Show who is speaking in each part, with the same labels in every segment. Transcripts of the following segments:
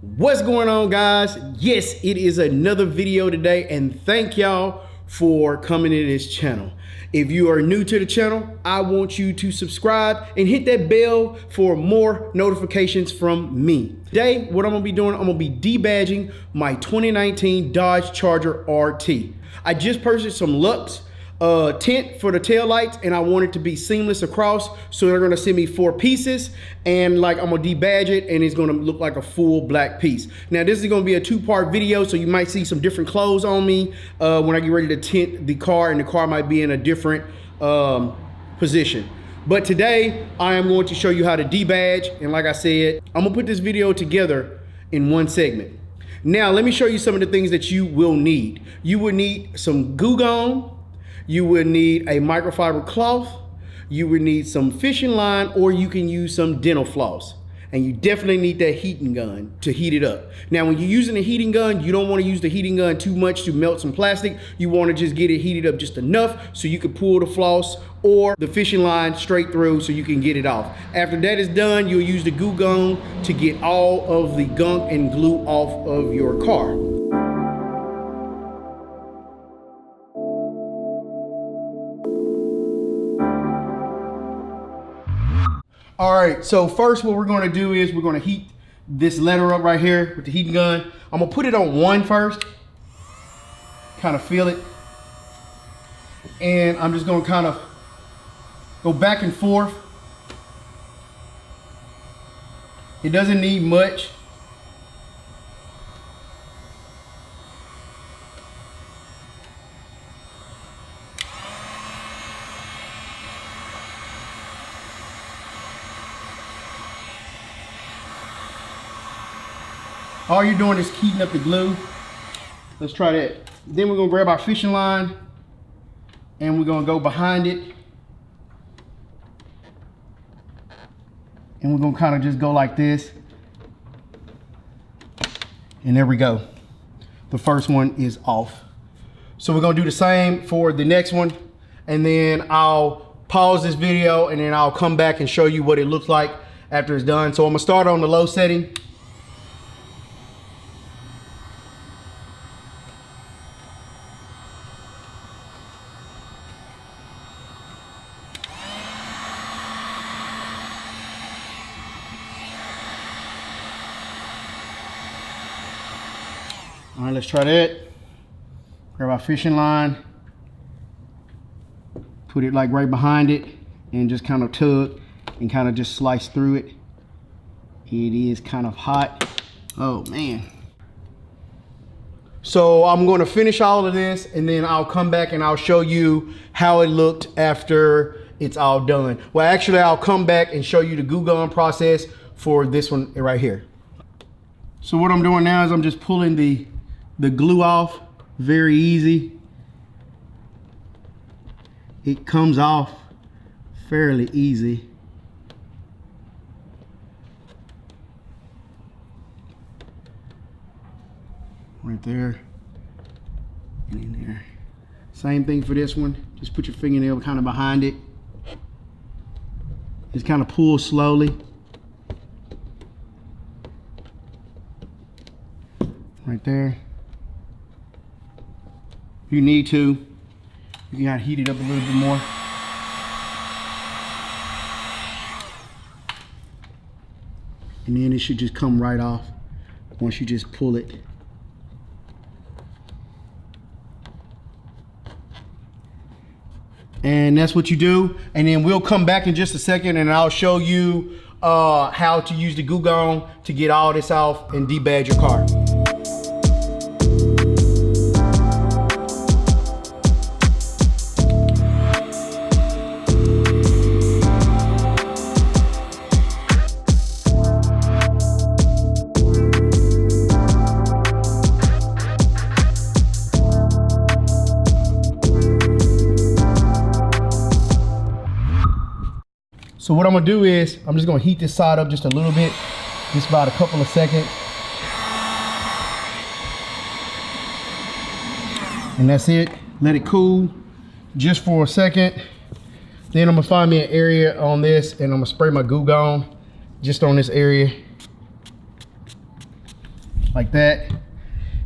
Speaker 1: What's going on, guys? Yes, it is another video today, and thank y'all for coming to this channel. If you are new to the channel, I want you to subscribe and hit that bell for more notifications from me. Today, what I'm gonna be doing, I'm gonna be debadging my 2019 Dodge Charger RT. I just purchased some Luxe tint for the tail lights, and I want it to be seamless across, so they're gonna send me 4 pieces, and like I'm gonna debadge it and it's gonna look like a full black piece. Now this is gonna be a 2-part video, so you might see some different clothes on me when I get ready to tint the car, and the car might be in a different position. But today I am going to show you how to debadge, and like I said, I'm gonna put this video together in one segment. Now let me show you some of the things that you will need. You will need some glue gun. You would need a microfiber cloth, you would need some fishing line, or you can use some dental floss. And you definitely need that heating gun to heat it up. Now, when you're using a heating gun, you don't want to use the heating gun too much to melt some plastic. You want to just get it heated up just enough so you can pull the floss or the fishing line straight through so you can get it off. After that is done, you'll use the glue gun to get all of the gunk and glue off of your car. All right, so first what we're gonna do is we're gonna heat this letter up right here with the heating gun. I'm gonna put it on 1 first, kind of feel it. And I'm just gonna kind of go back and forth. It doesn't need much. All you're doing is heating up the glue. Let's try that. Then we're gonna grab our fishing line and we're gonna go behind it. And we're gonna kind of just go like this. And there we go. The first one is off. So we're gonna do the same for the next one. And then I'll pause this video and then I'll come back and show you what it looks like after it's done. So I'm gonna start on the low setting. All right, let's try that. Grab our fishing line, put it like right behind it, and just kind of tug and kind of just slice through it. It is kind of hot. Oh man. So I'm going to finish all of this, and then I'll come back and I'll show you how it looked after it's all done. Well, actually, I'll come back and show you the glue gun process for this one right here. So what I'm doing now is I'm just pulling the glue off. Very easy. It comes off fairly easy. Right there and in there. Same thing for this one. Just put your fingernail kind of behind it. Just kind of pull slowly. Right there. If you need to, you can heat it up a little bit more. And then it should just come right off once you just pull it. And that's what you do. And then we'll come back in just a second and I'll show you how to use the glue gun to get all this off and debadge your car. So what I'm gonna do is, I'm just gonna heat this side up just a little bit, just about a couple of seconds. And that's it, let it cool just for a second. Then I'm gonna find me an area on this and I'm gonna spray my glue gun just on this area. like that.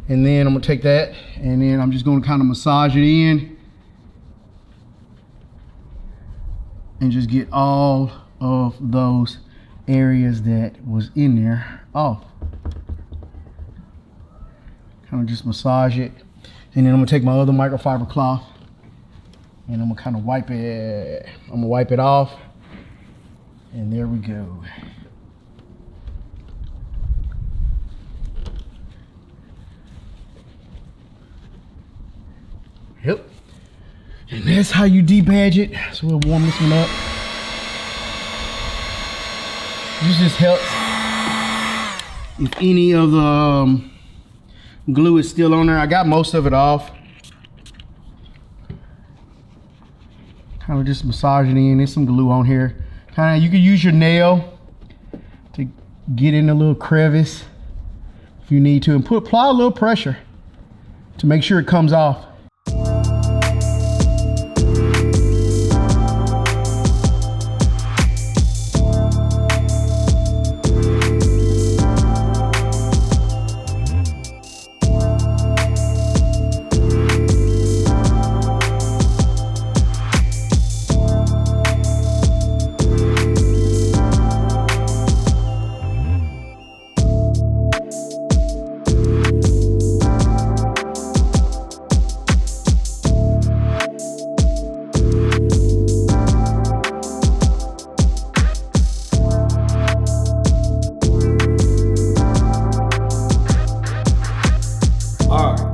Speaker 1: And then I'm gonna take that and then I'm just gonna kind of massage it in and just get all of those areas that was in there off. Kind of just massage it. And then I'm gonna take my other microfiber cloth and I'm gonna kind of wipe it. I'm gonna wipe it off. And there we go. Yep. And that's how you debadge it. So we'll warm this one up. This just helps if any of the glue is still on there. I got most of it off. Kind of just massage it in. There's some glue on here. Kind of, you can use your nail to get in a little crevice if you need to, and apply a little pressure to make sure it comes off.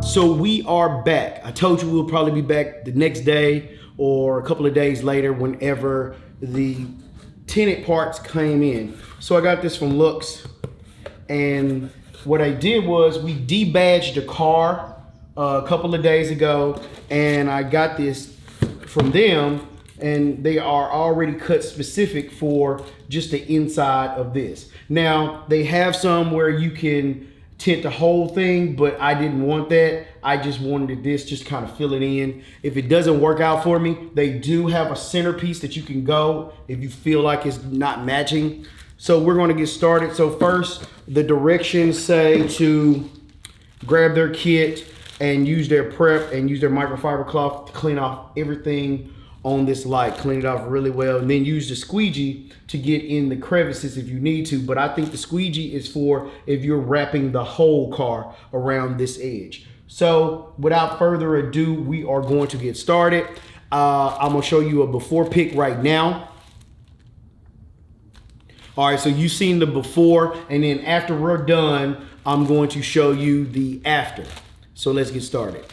Speaker 1: So we are back. I told you we'll probably be back the next day or a couple of days later whenever the tinted parts came in. So I got this from Luxe, and what I did was we debadged the car a couple of days ago, and I got this from them, and they are already cut specific for just the inside of this. Now they have some where you can tint the whole thing, but I didn't want that. I just wanted this, just kind of fill it in. If it doesn't work out for me, they do have a centerpiece that you can go if you feel like it's not matching. So we're going to get started. So first, the directions say to grab their kit and use their prep and use their microfiber cloth to clean off everything on this light. Clean it off really well, and then use the squeegee to get in the crevices if you need to. But I think the squeegee is for if you're wrapping the whole car around this edge. So without further ado, we are going to get started. I'm gonna show you a before pic right now. All right, so you've seen the before, and then after we're done, I'm going to show you the after. So let's get started.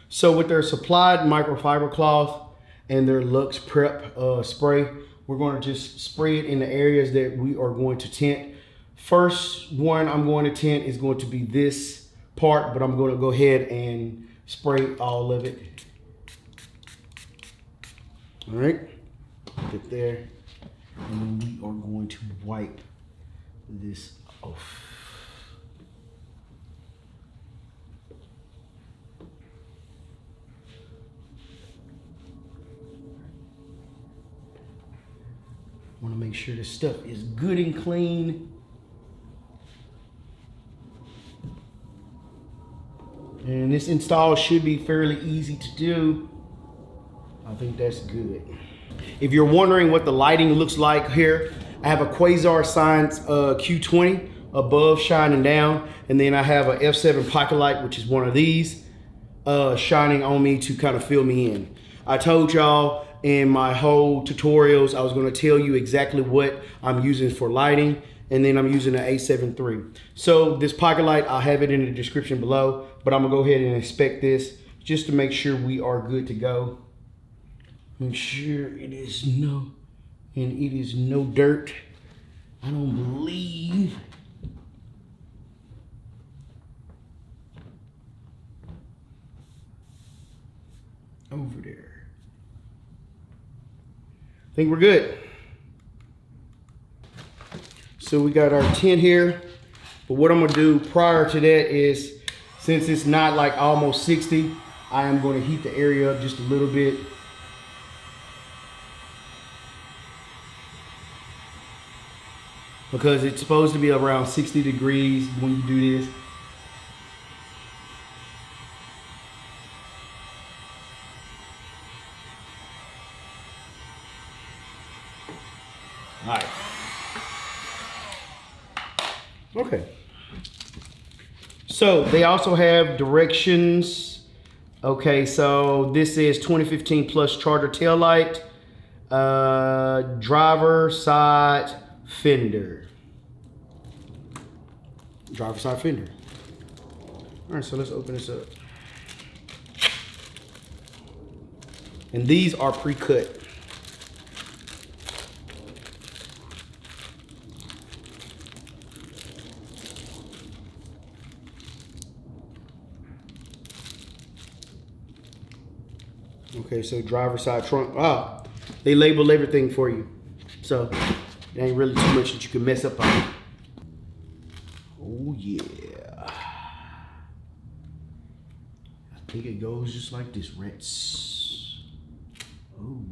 Speaker 1: So with their supplied microfiber cloth and their Luxe prep spray, we're going to just spray it in the areas that we are going to tint. First one I'm going to tint is going to be this part, but I'm going to go ahead and spray all of it. All right, put it there, and then we are going to wipe this off. Want to make sure this stuff is good and clean. And this install should be fairly easy to do. I think that's good. If you're wondering what the lighting looks like here, I have a Quasar Science Q20 above shining down, and then I have a F7 pocket light, which is one of these, shining on me to kind of fill me in. I told y'all in my whole tutorials I was going to tell you exactly what I'm using for lighting, and then I'm using an A7 III. So this pocket light, I'll have it in the description below, but I'm gonna go ahead and inspect this just to make sure we are good to go. Make sure it is no dirt. I don't believe. Over there. I think we're good. So we got our tint here, but what I'm gonna do prior to that is, since it's not like almost 60, I am gonna heat the area up just a little bit. Because it's supposed to be around 60 degrees when you do this. Okay. So they also have directions. Okay, so this is 2015 plus Charger taillight, driver side fender. Driver side fender. All right, so let's open this up. And these are pre-cut. Okay, so driver side trunk. Ah, they label everything for you. So it ain't really too much that you can mess up on. Oh yeah. I think it goes just like this, Rats. Oh.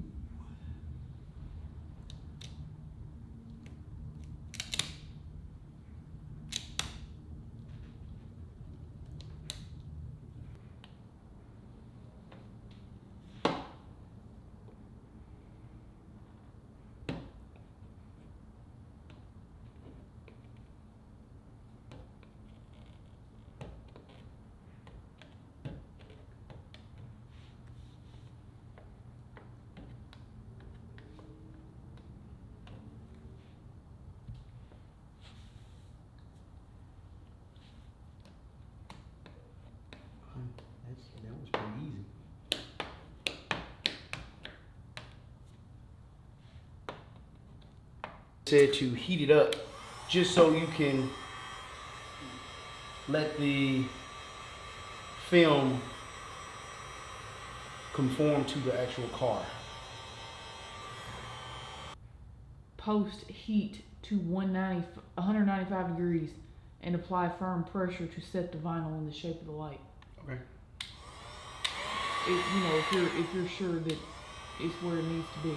Speaker 1: That was pretty easy. Said to heat it up just so you can let the film conform to the actual car.
Speaker 2: Post heat to 195 degrees and apply firm pressure to set the vinyl in the shape of the light.
Speaker 1: Okay.
Speaker 2: If you're sure that it's where it needs to be.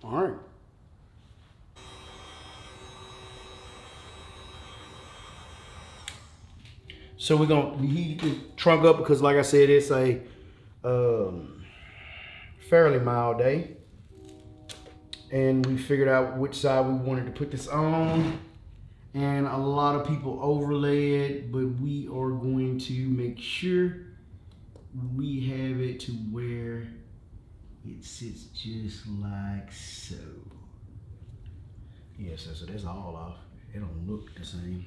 Speaker 1: All right. So we're gonna heat the trunk up because, like I said, it's a fairly mild day, and we figured out which side we wanted to put this on. And a lot of people overlay it, but we are going to make sure we have it to where it sits just like so. Yes, so that's all off. It don't look the same.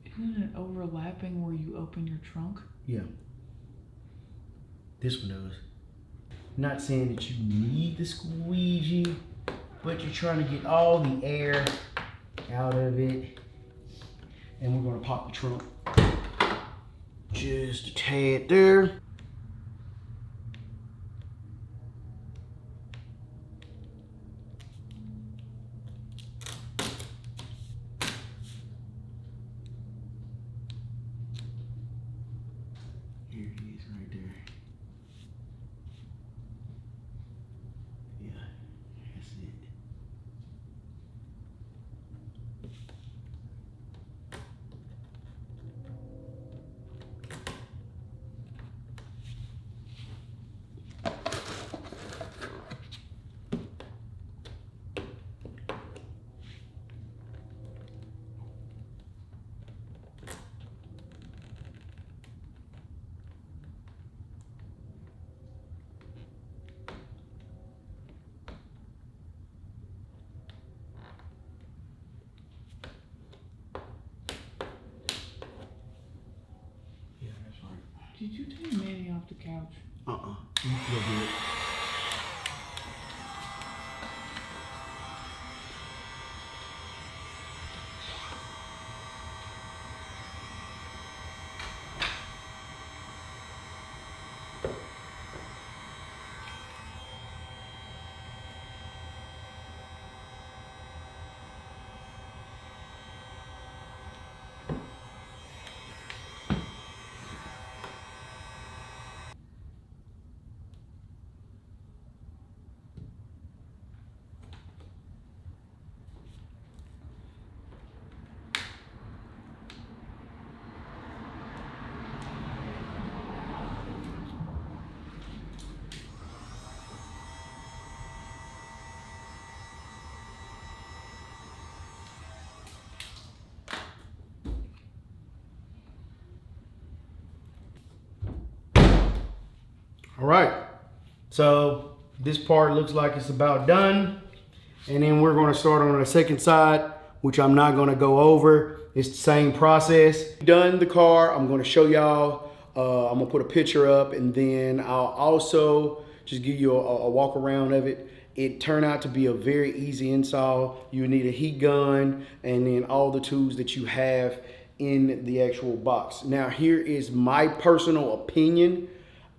Speaker 2: Isn't it overlapping where you open your trunk?
Speaker 1: Yeah. This one does. Not saying that you need the squeegee, but you're trying to get all the air out of it. And we're gonna pop the trunk just a tad there. Here it is right there. Yeah, that's it.
Speaker 2: Did you take Manny off the couch?
Speaker 1: You can go do it. All right, so this part looks like it's about done. And then we're gonna start on the second side, which I'm not gonna go over. It's the same process. Done the car, I'm gonna show y'all. I'm gonna put a picture up, and then I'll also just give you a walk around of it. It turned out to be a very easy install. You need a heat gun and then all the tools that you have in the actual box. Now here is my personal opinion.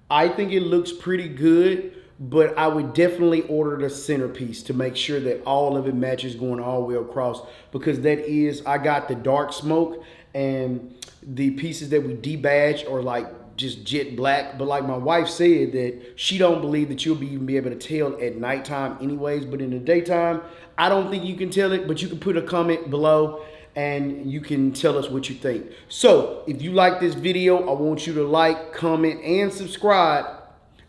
Speaker 1: I think it looks pretty good, but I would definitely order the centerpiece to make sure that all of it matches going all the way across, because that is, I got the dark smoke and the pieces that we debadge are like just jet black. But like my wife said, that she don't believe that you'll even be able to tell at nighttime anyways, but in the daytime, I don't think you can tell it, but you can put a comment below and you can tell us what you think. So if you like this video, I want you to like, comment, and subscribe,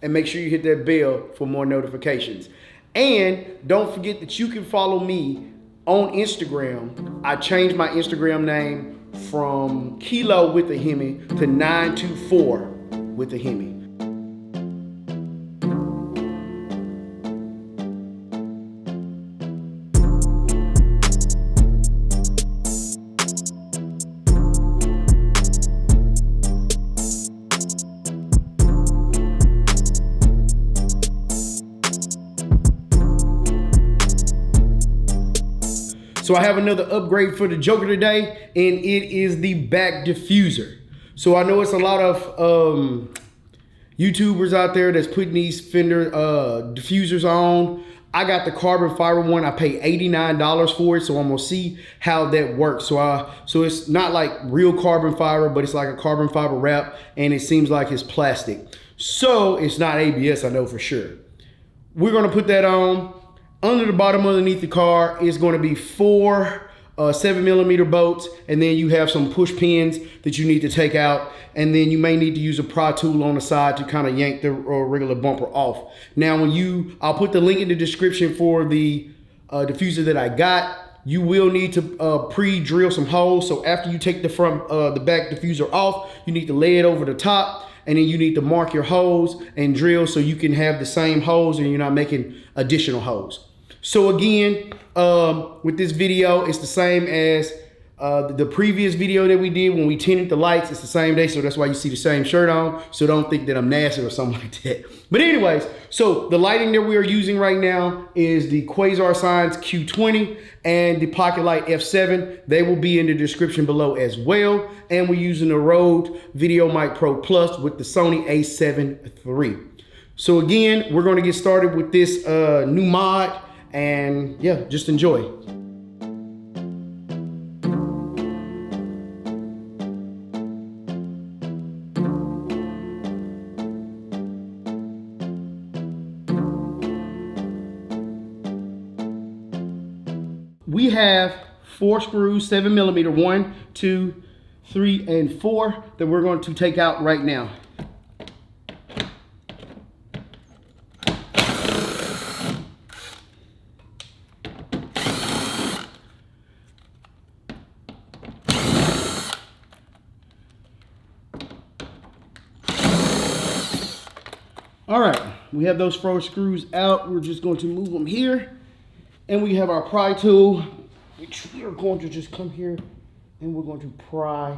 Speaker 1: and make sure you hit that bell for more notifications. And don't forget that you can follow me on Instagram. I changed my Instagram name from Kilo with a Hemi to 924 with a Hemi. So I have another upgrade for the Joker today, and it is the back diffuser. So I know it's a lot of YouTubers out there that's putting these Fender diffusers on. I got the carbon fiber one. I paid $89 for it, so I'm gonna see how that works. So it's not like real carbon fiber, but it's like a carbon fiber wrap, and it seems like it's plastic. So it's not ABS, I know for sure. We're gonna put that on. Under the bottom underneath the car is going to be 4 7mm bolts, and then you have some push pins that you need to take out, and then you may need to use a pry tool on the side to kind of yank the regular bumper off. Now I'll put the link in the description for the diffuser that I got. You will need to pre-drill some holes. So after you take the back diffuser off, you need to lay it over the top, and then you need to mark your holes and drill so you can have the same holes and you're not making additional holes. So again, with this video, it's the same as the previous video that we did when we tinted the lights. It's the same day, so that's why you see the same shirt on. So don't think that I'm nasty or something like that. But anyways, so the lighting that we are using right now is the Quasar Signs Q20 and the Pocket Light F7. They will be in the description below as well. And we're using the Rode Video Mic Pro Plus with the Sony a7 III. So again, we're gonna get started with this new mod. And yeah, just enjoy. We have 4 screws, 7mm, 1, 2, 3, and 4 that we're going to take out right now. All right, we have those 4 screws out. We're just going to move them here. And we have our pry tool, which we are going to just come here and we're going to pry,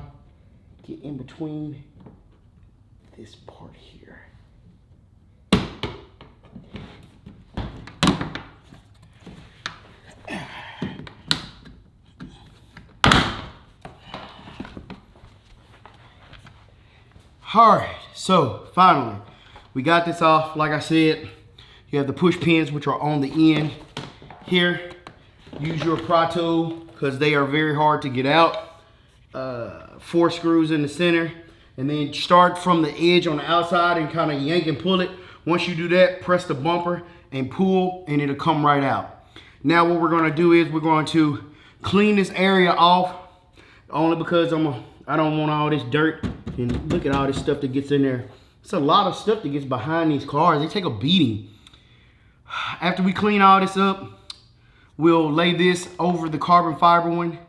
Speaker 1: get in between this part here. All right, so finally, we got this off. Like I said, you have the push pins, which are on the end here. Use your pry tool because they are very hard to get out. 4 screws in the center, and then start from the edge on the outside and kind of yank and pull it. Once you do that, press the bumper and pull, and it'll come right out. Now what we're going to do is we're going to clean this area off, only because I don't want all this dirt. And look at all this stuff that gets in there. It's a lot of stuff that gets behind these cars. They take a beating. After we clean all this up, we'll lay this over the carbon fiber one,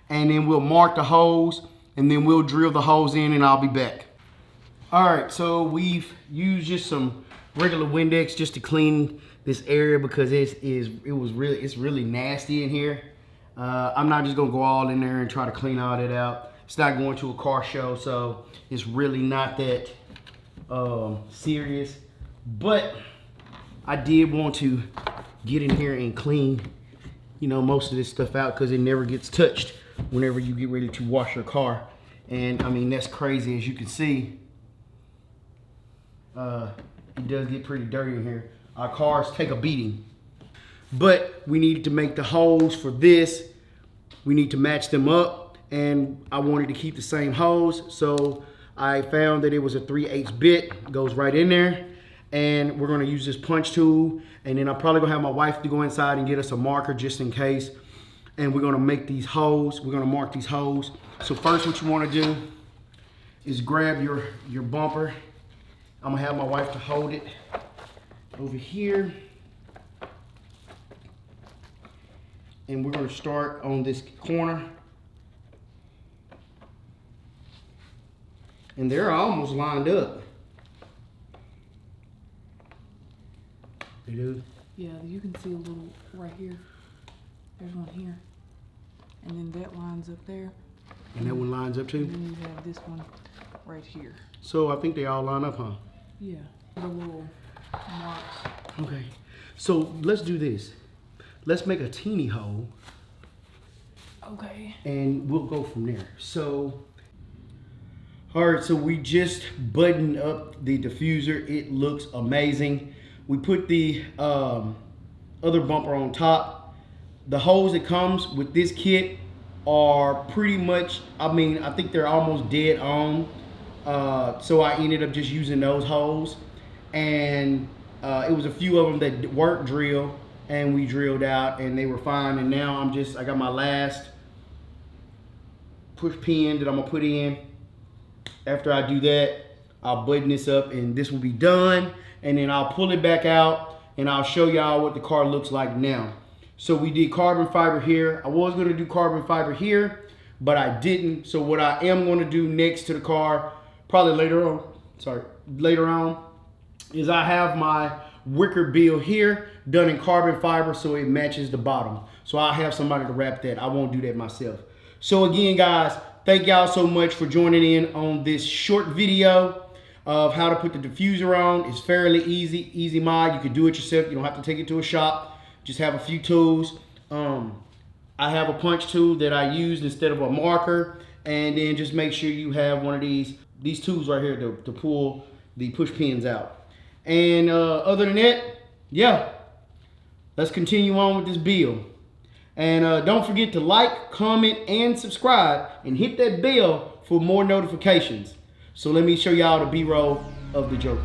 Speaker 1: and then we'll mark the holes, and then we'll drill the holes in, and I'll be back. All right, so we've used just some regular Windex just to clean this area because it's really nasty in here. I'm not just gonna go all in there and try to clean all that out. It's not going to a car show, so it's really not that serious. But I did want to get in here and clean, you know, most of this stuff out because it never gets touched whenever you get ready to wash your car. And I mean, that's crazy. As you can see, it does get pretty dirty in here. Our cars take a beating. But we needed to make the holes for this. We need to match them up, and I wanted to keep the same hose. So I found that it was a 3/8 bit, goes right in there. And we're gonna use this punch tool, and then I'm probably gonna have my wife to go inside and get us a marker just in case. And we're gonna make these holes. We're gonna mark these holes. So first what you wanna do is grab your bumper. I'm gonna have my wife to hold it over here. And we're gonna start on this corner. And they're almost lined up. They do?
Speaker 2: Yeah, you can see a little right here. There's one here. And then that lines up there.
Speaker 1: And that one lines up too?
Speaker 2: And then you have this one right here.
Speaker 1: So I think they all line up, huh?
Speaker 2: Yeah, the little marks.
Speaker 1: Okay, so let's do this. Let's make a teeny hole.
Speaker 2: Okay.
Speaker 1: And we'll go from there. So, all right, so we just buttoned up the diffuser. It looks amazing. We put the other bumper on top. The holes that comes with this kit are pretty much, I mean, I think they're almost dead on. So I ended up just using those holes. And it was a few of them that weren't drilled, and we drilled out and they were fine. And now I got my last push pin that I'm gonna put in. After I do that, I'll button this up and this will be done. And then I'll pull it back out and I'll show y'all what the car looks like now. So we did carbon fiber here. I was gonna do carbon fiber here, but I didn't. So what I am gonna do next to the car, probably later on, is I have my wicker bill here done in carbon fiber so it matches the bottom. So I'll have somebody to wrap that. I won't do that myself. So again, guys, thank y'all so much for joining in on this short video of how to put the diffuser on. It's fairly easy mod. You can do it yourself. You don't have to take it to a shop. Just have a few tools. I have a punch tool that I used instead of a marker. And then just make sure you have one of these tools right here to pull the push pins out. And other than that, yeah, let's continue on with this build. And don't forget to like, comment, and subscribe, and hit that bell for more notifications. So let me show y'all the B-roll of the Joker.